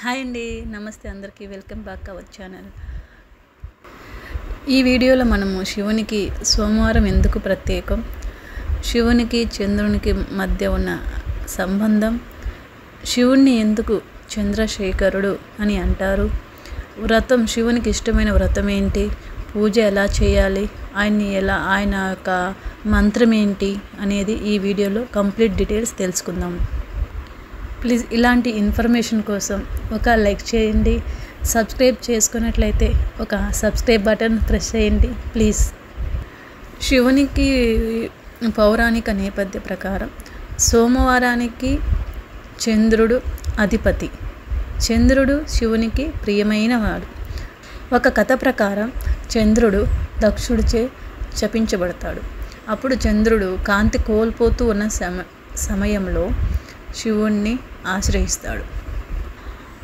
Hi అండి, నమస్తే అందరికీ. Welcome back our channel. ఈ వీడియోలో మనము శివునికి సోమవారం ఎందుకు ప్రత్యేకం, శివునికి చంద్రునికి మధ్య ఉన్న సంబంధం, శివుణ్ణి ఎందుకు చంద్రశేఖరుడు అని అంటారు, వ్రతం, శివునికి ఇష్టమైన వ్రతం ఏంటి, పూజ ఎలా చేయాలి, ఆయన యొక్క మంత్రం ఏంటి అనేది ఈ వీడియోలో కంప్లీట్ డీటెయిల్స్ తెలుసుకుందాం. ప్లీజ్ ఇలాంటి ఇన్ఫర్మేషన్ కోసం ఒక లైక్ చేయండి. సబ్స్క్రైబ్ చేసుకున్నట్లయితే ఒక సబ్స్క్రైబ్ బటన్ ప్రెస్ చేయండి ప్లీజ్. శివునికి పౌరాణిక నేపథ్య ప్రకారం సోమవారానికి చంద్రుడు అధిపతి. చంద్రుడు శివునికి ప్రియమైన వాడు. ఒక కథ ప్రకారం చంద్రుడు దక్షుడిచే శపించబడతాడు. అప్పుడు చంద్రుడు కాంతి కోల్పోతూ ఉన్న సమయంలో శివుణ్ణి ఆశ్రయిస్తాడు.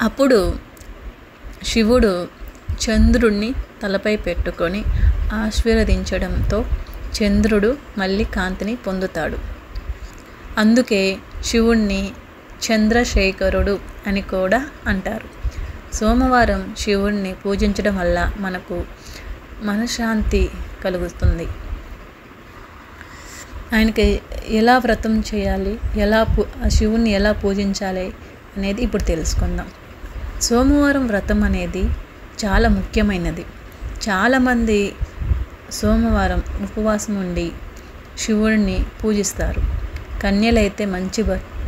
అప్పుడు శివుడు చంద్రుణ్ణి తలపై పెట్టుకొని ఆశీర్వదించడంతో చంద్రుడు మళ్ళీ కాంతిని పొందుతాడు. అందుకే శివుణ్ణి చంద్రశేఖరుడు అని కూడా అంటారు. సోమవారం శివుణ్ణి పూజించడం వల్ల మనకు మనశ్శాంతి కలుగుతుంది. ఆయనకి ఎలా వ్రతం చేయాలి, శివుణ్ణి ఎలా పూజించాలి అనేది ఇప్పుడు తెలుసుకుందాం. సోమవారం వ్రతం అనేది చాలా ముఖ్యమైనది. చాలామంది సోమవారం ఉపవాసం ఉండి శివుడిని పూజిస్తారు. కన్యలైతే మంచి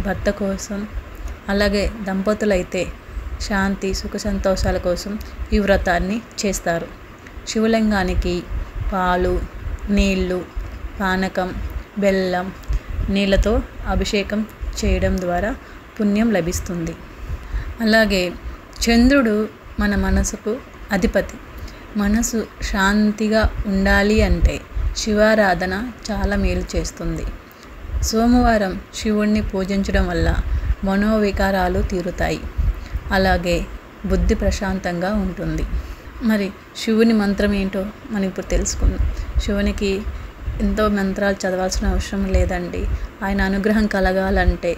భర్త కోసం, అలాగే దంపతులైతే శాంతి సుఖ సంతోషాల కోసం ఈ వ్రతాన్ని చేస్తారు. శివలింగానికి పాలు, నీళ్ళు, పానకం, బెల్లం, నీళ్ళతో అభిషేకం చేయడం ద్వారా పుణ్యం లభిస్తుంది. అలాగే చంద్రుడు మన మనసుకు అధిపతి. మనసు శాంతిగా ఉండాలి అంటే శివారాధన చాలా మేలు చేస్తుంది. సోమవారం శివుణ్ణి పూజించడం వల్ల మనోవికారాలు తీరుతాయి. అలాగే బుద్ధి ప్రశాంతంగా ఉంటుంది. మరి శివుని మంత్రం ఏంటో మనం ఇప్పుడు తెలుసుకుందాం. శివునికి ఎంతో మంత్రాలు చదవాల్సిన అవసరం లేదండి. ఆయన అనుగ్రహం కలగాలంటే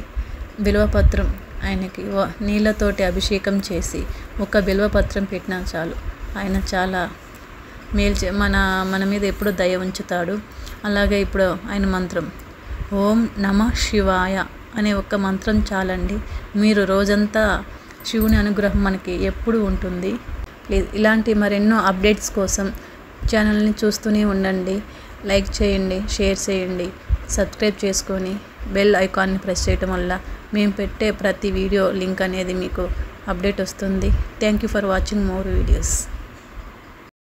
బిల్వపత్రం, ఆయనకి నీళ్ళతోటి అభిషేకం చేసి ఒక బిల్వపత్రం పెట్టినా చాలు. ఆయన చాలా మేలు మన మీద ఎప్పుడూ దయ ఉంచుతాడు. అలాగే ఇప్పుడు ఆయన మంత్రం ఓం నమః శివాయ అనే ఒక మంత్రం చాలండి. మీరు రోజంతా శివుని అనుగ్రహం మనకి ఎప్పుడు ఉంటుంది. ప్లీజ్ ఇలాంటి మరెన్నో అప్డేట్స్ కోసం ఛానల్ని చూస్తూనే ఉండండి. లైక్ చేయండి, షేర్ చేయండి, సబ్స్క్రైబ్ చేసుకొని బెల్ ఐకాన్ని ప్రెస్ చేయడం వల్ల మేము పెట్టే ప్రతి వీడియో లింక్ అనేది మీకు అప్డేట్ వస్తుంది. Thank you for watching more videos.